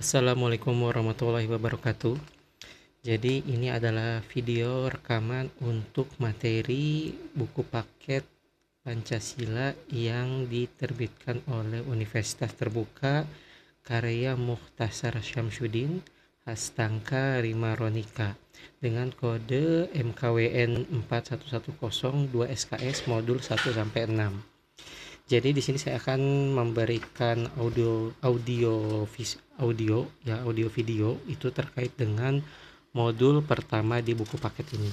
Assalamualaikum warahmatullahi wabarakatuh. Jadi ini adalah video rekaman untuk materi buku paket Pancasila yang diterbitkan oleh Universitas Terbuka karya Mukhtasar Syamsuddin Hastangka Rima Ronika dengan kode MKWN 41102 SKS modul 1 sampai 6. Jadi di sini saya akan memberikan audio video itu terkait dengan modul pertama di buku paket ini.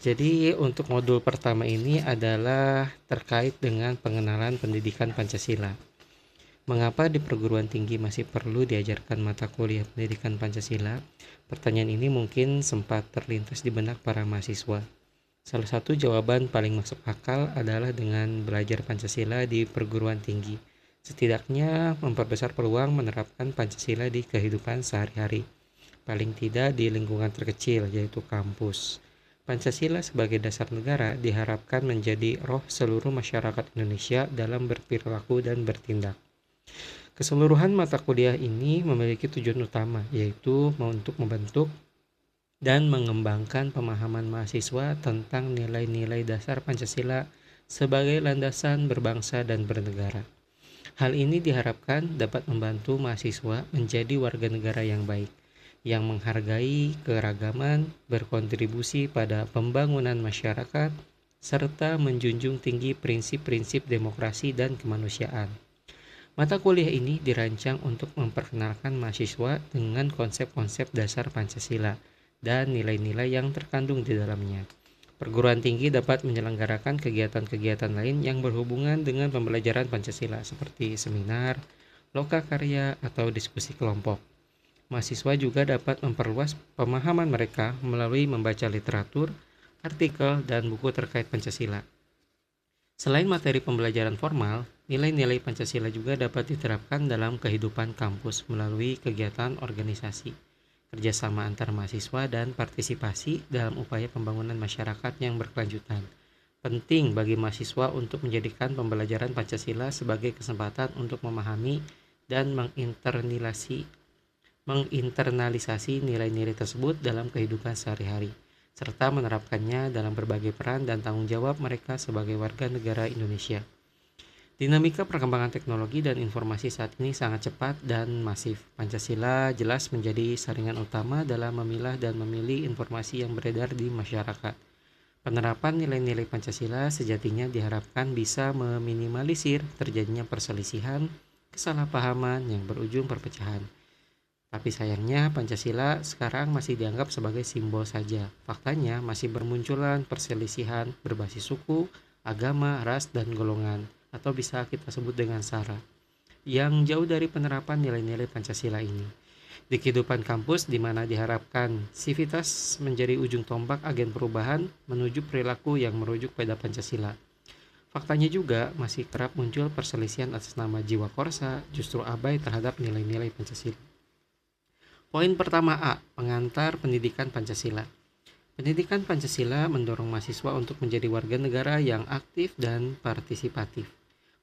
Jadi untuk modul pertama ini adalah terkait dengan pengenalan pendidikan Pancasila. Mengapa di perguruan tinggi masih perlu diajarkan mata kuliah pendidikan Pancasila? Pertanyaan ini mungkin sempat terlintas di benak para mahasiswa. Salah satu jawaban paling masuk akal adalah dengan belajar Pancasila di perguruan tinggi. Setidaknya memperbesar peluang menerapkan Pancasila di kehidupan sehari-hari, paling tidak di lingkungan terkecil yaitu kampus. Pancasila sebagai dasar negara diharapkan menjadi roh seluruh masyarakat Indonesia dalam berperilaku dan bertindak. Keseluruhan mata kuliah ini memiliki tujuan utama, yaitu untuk membentuk dan mengembangkan pemahaman mahasiswa tentang nilai-nilai dasar Pancasila sebagai landasan berbangsa dan bernegara. Hal ini diharapkan dapat membantu mahasiswa menjadi warga negara yang baik, yang menghargai keragaman, berkontribusi pada pembangunan masyarakat, serta menjunjung tinggi prinsip-prinsip demokrasi dan kemanusiaan. Mata kuliah ini dirancang untuk memperkenalkan mahasiswa dengan konsep-konsep dasar Pancasila dan nilai-nilai yang terkandung di dalamnya. Perguruan tinggi dapat menyelenggarakan kegiatan-kegiatan lain yang berhubungan dengan pembelajaran Pancasila seperti seminar, lokakarya, atau diskusi kelompok. Mahasiswa juga dapat memperluas pemahaman mereka melalui membaca literatur, artikel, dan buku terkait Pancasila. Selain materi pembelajaran formal, nilai-nilai Pancasila juga dapat diterapkan dalam kehidupan kampus melalui kegiatan organisasi, kerjasama antar mahasiswa, dan partisipasi dalam upaya pembangunan masyarakat yang berkelanjutan. Penting bagi mahasiswa untuk menjadikan pembelajaran Pancasila sebagai kesempatan untuk memahami dan menginternalisasi nilai-nilai tersebut dalam kehidupan sehari-hari, serta menerapkannya dalam berbagai peran dan tanggung jawab mereka sebagai warga negara Indonesia. Dinamika perkembangan teknologi dan informasi saat ini sangat cepat dan masif. Pancasila jelas menjadi saringan utama dalam memilah dan memilih informasi yang beredar di masyarakat. Penerapan nilai-nilai Pancasila sejatinya diharapkan bisa meminimalisir terjadinya perselisihan, kesalahpahaman yang berujung perpecahan. Tapi sayangnya Pancasila sekarang masih dianggap sebagai simbol saja. Faktanya masih bermunculan perselisihan berbasis suku, agama, ras, dan golongan, atau bisa kita sebut dengan SARA, yang jauh dari penerapan nilai-nilai Pancasila ini. Di kehidupan kampus, di mana diharapkan sivitas menjadi ujung tombak agen perubahan menuju perilaku yang merujuk pada Pancasila. Faktanya juga masih kerap muncul perselisihan atas nama jiwa korsa, justru abai terhadap nilai-nilai Pancasila. Poin pertama A, pengantar pendidikan Pancasila. Pendidikan Pancasila mendorong mahasiswa untuk menjadi warga negara yang aktif dan partisipatif.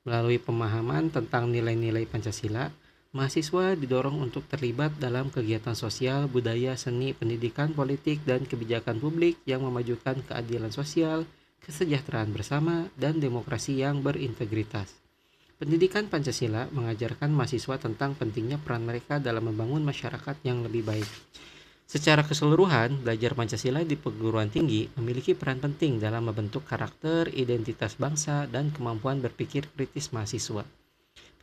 Melalui pemahaman tentang nilai-nilai Pancasila, mahasiswa didorong untuk terlibat dalam kegiatan sosial, budaya, seni, pendidikan, politik, dan kebijakan publik yang memajukan keadilan sosial, kesejahteraan bersama, dan demokrasi yang berintegritas. Pendidikan Pancasila mengajarkan mahasiswa tentang pentingnya peran mereka dalam membangun masyarakat yang lebih baik. Secara keseluruhan, belajar Pancasila di perguruan tinggi memiliki peran penting dalam membentuk karakter, identitas bangsa, dan kemampuan berpikir kritis mahasiswa.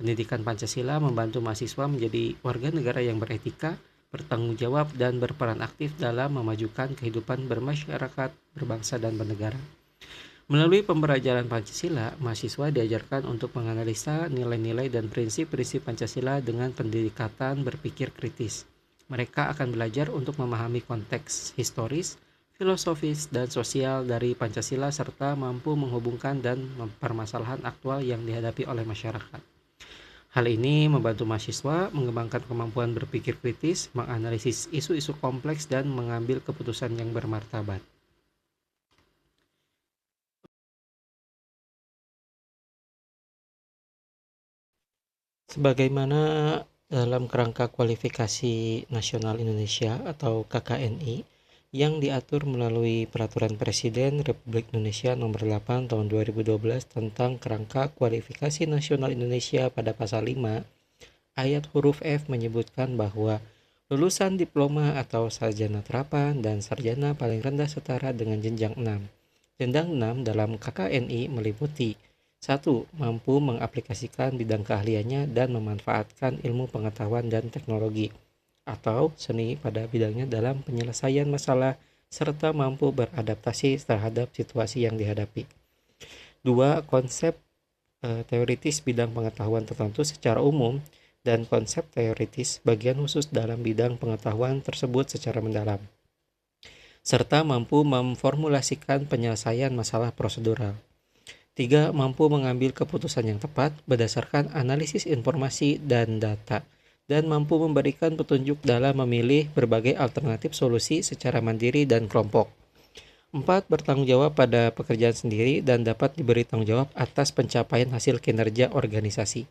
Pendidikan Pancasila membantu mahasiswa menjadi warga negara yang beretika, bertanggung jawab, dan berperan aktif dalam memajukan kehidupan bermasyarakat, berbangsa, dan bernegara. Melalui pembelajaran Pancasila, mahasiswa diajarkan untuk menganalisa nilai-nilai dan prinsip-prinsip Pancasila dengan pendekatan berpikir kritis. Mereka akan belajar untuk memahami konteks historis, filosofis, dan sosial dari Pancasila serta mampu menghubungkan dan permasalahan aktual yang dihadapi oleh masyarakat. Hal ini membantu mahasiswa mengembangkan kemampuan berpikir kritis, menganalisis isu-isu kompleks, dan mengambil keputusan yang bermartabat. Sebagaimana dalam kerangka kualifikasi nasional Indonesia atau KKNI yang diatur melalui Peraturan Presiden Republik Indonesia Nomor 8 Tahun 2012 tentang kerangka kualifikasi nasional Indonesia. Pada pasal 5 ayat huruf F menyebutkan bahwa lulusan diploma atau sarjana terapan dan sarjana paling rendah setara dengan jenjang 6. Jenjang 6 dalam KKNI meliputi 1. Mampu mengaplikasikan bidang keahliannya dan memanfaatkan ilmu pengetahuan dan teknologi atau seni pada bidangnya dalam penyelesaian masalah serta mampu beradaptasi terhadap situasi yang dihadapi. 2. Konsep teoritis bidang pengetahuan tertentu secara umum dan konsep teoritis bagian khusus dalam bidang pengetahuan tersebut secara mendalam, serta mampu memformulasikan penyelesaian masalah prosedural. 3. Mampu mengambil keputusan yang tepat berdasarkan analisis informasi dan data, dan mampu memberikan petunjuk dalam memilih berbagai alternatif solusi secara mandiri dan kelompok. 4. Bertanggung jawab pada pekerjaan sendiri dan dapat diberi tanggung jawab atas pencapaian hasil kinerja organisasi.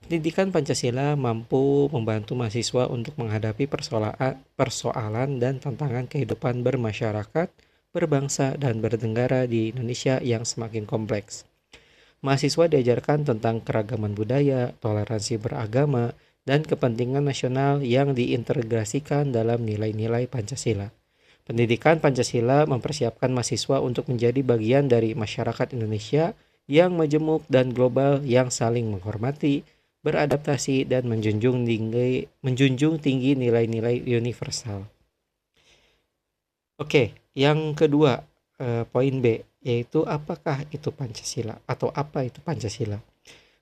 Pendidikan Pancasila mampu membantu mahasiswa untuk menghadapi persoalan dan tantangan kehidupan bermasyarakat, berbangsa, dan bernegara di Indonesia yang semakin kompleks. Mahasiswa diajarkan tentang keragaman budaya, toleransi beragama, dan kepentingan nasional yang diintegrasikan dalam nilai-nilai Pancasila. Pendidikan Pancasila mempersiapkan mahasiswa untuk menjadi bagian dari masyarakat Indonesia yang majemuk dan global yang saling menghormati, beradaptasi, dan menjunjung tinggi nilai-nilai universal. Oke, yang kedua, poin B, yaitu apakah itu Pancasila atau apa itu Pancasila?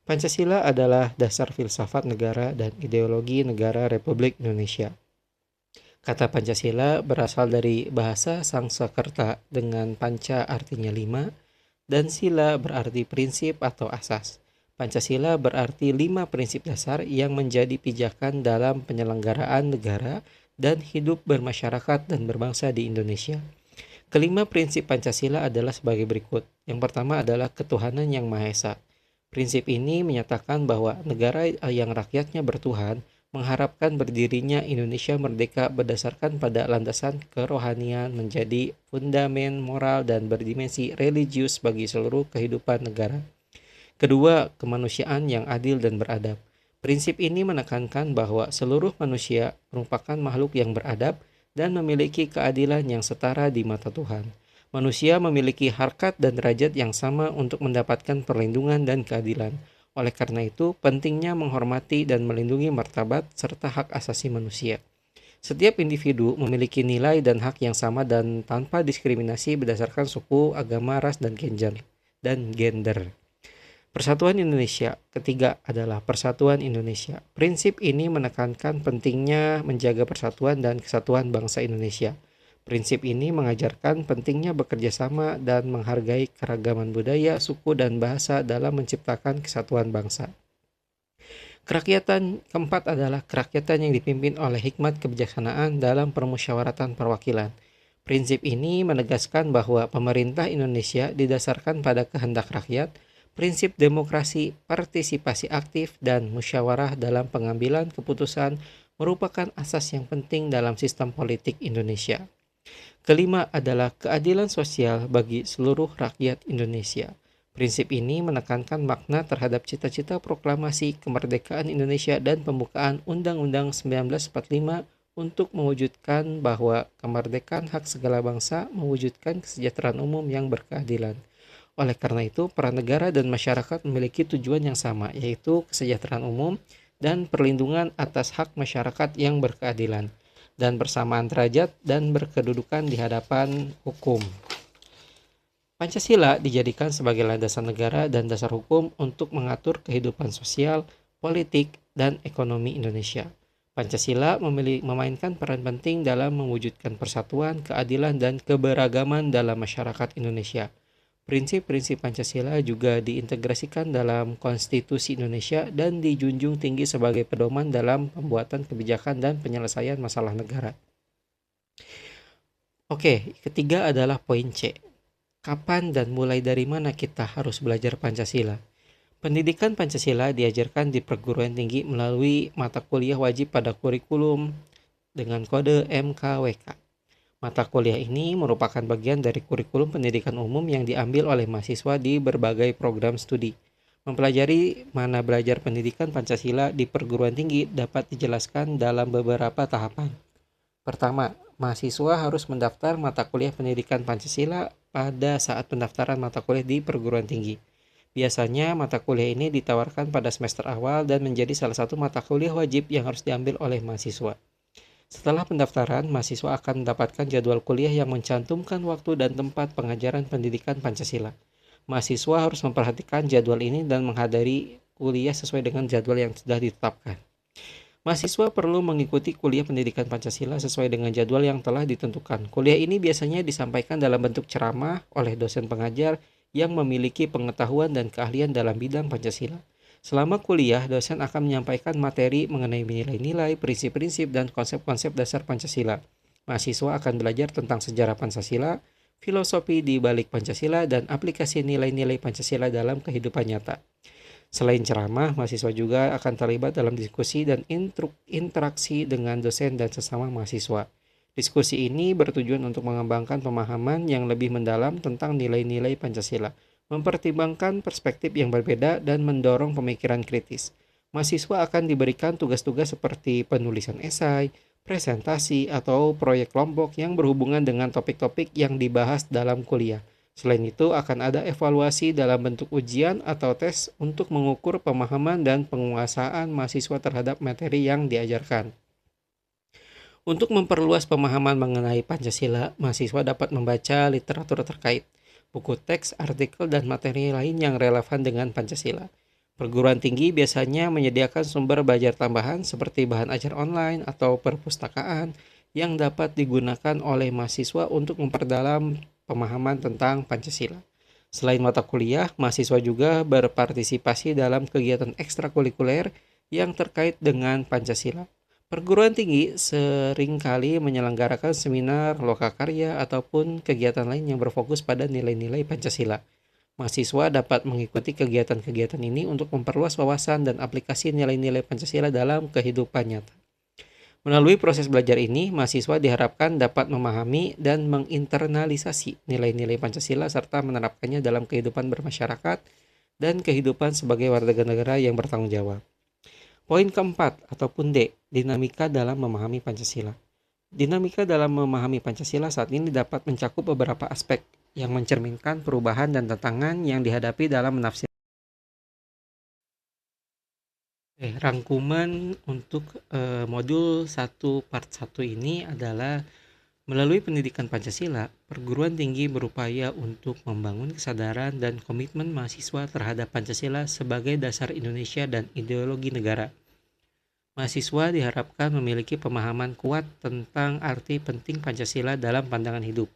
Pancasila adalah dasar filsafat negara dan ideologi negara Republik Indonesia. Kata Pancasila berasal dari bahasa Sangsekerta dengan panca artinya 5 dan sila berarti prinsip atau asas. Pancasila berarti 5 prinsip dasar yang menjadi pijakan dalam penyelenggaraan negara dan hidup bermasyarakat dan berbangsa di Indonesia. Kelima prinsip Pancasila adalah sebagai berikut. Yang pertama adalah ketuhanan yang Maha Esa. Prinsip ini menyatakan bahwa negara yang rakyatnya bertuhan mengharapkan berdirinya Indonesia merdeka berdasarkan pada landasan kerohanian menjadi fundamen moral dan berdimensi religius bagi seluruh kehidupan negara. Kedua, kemanusiaan yang adil dan beradab. Prinsip ini menekankan bahwa seluruh manusia merupakan makhluk yang beradab dan memiliki keadilan yang setara di mata Tuhan. Manusia memiliki harkat dan derajat yang sama untuk mendapatkan perlindungan dan keadilan. Oleh karena itu, pentingnya menghormati dan melindungi martabat serta hak asasi manusia. Setiap individu memiliki nilai dan hak yang sama dan tanpa diskriminasi berdasarkan suku, agama, ras, dan gender. Persatuan Indonesia. Ketiga adalah Persatuan Indonesia. Prinsip ini menekankan pentingnya menjaga persatuan dan kesatuan bangsa Indonesia. Prinsip ini mengajarkan pentingnya bekerja sama dan menghargai keragaman budaya, suku, dan bahasa dalam menciptakan kesatuan bangsa. Kerakyatan keempat adalah kerakyatan yang dipimpin oleh hikmat kebijaksanaan dalam permusyawaratan perwakilan. Prinsip ini menegaskan bahwa pemerintah Indonesia didasarkan pada kehendak rakyat, prinsip demokrasi, partisipasi aktif, dan musyawarah dalam pengambilan keputusan merupakan asas yang penting dalam sistem politik Indonesia. Kelima adalah keadilan sosial bagi seluruh rakyat Indonesia. Prinsip ini menekankan makna terhadap cita-cita proklamasi kemerdekaan Indonesia dan pembukaan Undang-Undang 1945 untuk mewujudkan bahwa kemerdekaan hak segala bangsa mewujudkan kesejahteraan umum yang berkeadilan. Oleh karena itu, peran negara dan masyarakat memiliki tujuan yang sama, yaitu kesejahteraan umum dan perlindungan atas hak masyarakat yang berkeadilan, dan bersamaan derajat dan berkedudukan di hadapan hukum. Pancasila dijadikan sebagai landasan negara dan dasar hukum untuk mengatur kehidupan sosial, politik, dan ekonomi Indonesia. Pancasila memainkan peran penting dalam mewujudkan persatuan, keadilan, dan keberagaman dalam masyarakat Indonesia. Prinsip-prinsip Pancasila juga diintegrasikan dalam Konstitusi Indonesia dan dijunjung tinggi sebagai pedoman dalam pembuatan kebijakan dan penyelesaian masalah negara. Oke, ketiga adalah poin C. Kapan dan mulai dari mana kita harus belajar Pancasila? Pendidikan Pancasila diajarkan di perguruan tinggi melalui mata kuliah wajib pada kurikulum dengan kode MKWK. Mata kuliah ini merupakan bagian dari kurikulum pendidikan umum yang diambil oleh mahasiswa di berbagai program studi. Mempelajari mana belajar pendidikan Pancasila di perguruan tinggi dapat dijelaskan dalam beberapa tahapan. Pertama, mahasiswa harus mendaftar mata kuliah pendidikan Pancasila pada saat pendaftaran mata kuliah di perguruan tinggi. Biasanya mata kuliah ini ditawarkan pada semester awal dan menjadi salah satu mata kuliah wajib yang harus diambil oleh mahasiswa. Setelah pendaftaran, mahasiswa akan mendapatkan jadwal kuliah yang mencantumkan waktu dan tempat pengajaran pendidikan Pancasila. Mahasiswa harus memperhatikan jadwal ini dan menghadiri kuliah sesuai dengan jadwal yang sudah ditetapkan. Mahasiswa perlu mengikuti kuliah pendidikan Pancasila sesuai dengan jadwal yang telah ditentukan. Kuliah ini biasanya disampaikan dalam bentuk ceramah oleh dosen pengajar yang memiliki pengetahuan dan keahlian dalam bidang Pancasila. Selama kuliah, dosen akan menyampaikan materi mengenai nilai-nilai, prinsip-prinsip, dan konsep-konsep dasar Pancasila. Mahasiswa akan belajar tentang sejarah Pancasila, filosofi di balik Pancasila, dan aplikasi nilai-nilai Pancasila dalam kehidupan nyata. Selain ceramah, mahasiswa juga akan terlibat dalam diskusi dan interaksi dengan dosen dan sesama mahasiswa. Diskusi ini bertujuan untuk mengembangkan pemahaman yang lebih mendalam tentang nilai-nilai Pancasila, mempertimbangkan perspektif yang berbeda, dan mendorong pemikiran kritis. Mahasiswa akan diberikan tugas-tugas seperti penulisan esai, presentasi, atau proyek kelompok yang berhubungan dengan topik-topik yang dibahas dalam kuliah. Selain itu, akan ada evaluasi dalam bentuk ujian atau tes untuk mengukur pemahaman dan penguasaan mahasiswa terhadap materi yang diajarkan. Untuk memperluas pemahaman mengenai Pancasila, mahasiswa dapat membaca literatur terkait, buku teks, artikel, dan materi lain yang relevan dengan Pancasila. Perguruan tinggi biasanya menyediakan sumber belajar tambahan seperti bahan ajar online atau perpustakaan yang dapat digunakan oleh mahasiswa untuk memperdalam pemahaman tentang Pancasila. Selain mata kuliah, mahasiswa juga berpartisipasi dalam kegiatan ekstrakurikuler yang terkait dengan Pancasila. Perguruan tinggi seringkali menyelenggarakan seminar, lokakarya, ataupun kegiatan lain yang berfokus pada nilai-nilai Pancasila. Mahasiswa dapat mengikuti kegiatan-kegiatan ini untuk memperluas wawasan dan aplikasi nilai-nilai Pancasila dalam kehidupan nyata. Melalui proses belajar ini, mahasiswa diharapkan dapat memahami dan menginternalisasi nilai-nilai Pancasila serta menerapkannya dalam kehidupan bermasyarakat dan kehidupan sebagai warga negara yang bertanggung jawab. Poin keempat ataupun D, dinamika dalam memahami Pancasila. Dinamika dalam memahami Pancasila saat ini dapat mencakup beberapa aspek yang mencerminkan perubahan dan tantangan yang dihadapi dalam menafsirkan. Rangkuman untuk modul 1 part 1 ini adalah melalui pendidikan Pancasila, perguruan tinggi berupaya untuk membangun kesadaran dan komitmen mahasiswa terhadap Pancasila sebagai dasar Indonesia dan ideologi negara. Mahasiswa diharapkan memiliki pemahaman kuat tentang arti penting Pancasila dalam pandangan hidup,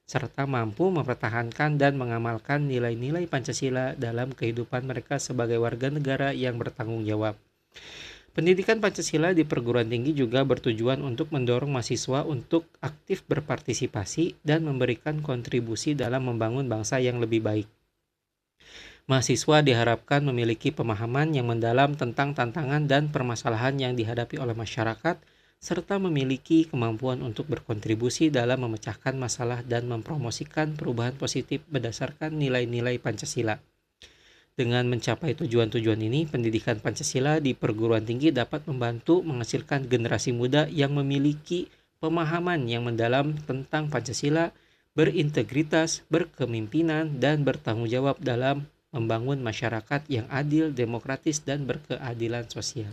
serta mampu mempertahankan dan mengamalkan nilai-nilai Pancasila dalam kehidupan mereka sebagai warga negara yang bertanggung jawab. Pendidikan Pancasila di perguruan tinggi juga bertujuan untuk mendorong mahasiswa untuk aktif berpartisipasi dan memberikan kontribusi dalam membangun bangsa yang lebih baik. Mahasiswa diharapkan memiliki pemahaman yang mendalam tentang tantangan dan permasalahan yang dihadapi oleh masyarakat, serta memiliki kemampuan untuk berkontribusi dalam memecahkan masalah dan mempromosikan perubahan positif berdasarkan nilai-nilai Pancasila. Dengan mencapai tujuan-tujuan ini, pendidikan Pancasila di perguruan tinggi dapat membantu menghasilkan generasi muda yang memiliki pemahaman yang mendalam tentang Pancasila, berintegritas, berkepemimpinan, dan bertanggung jawab dalam membangun masyarakat yang adil, demokratis, dan berkeadilan sosial.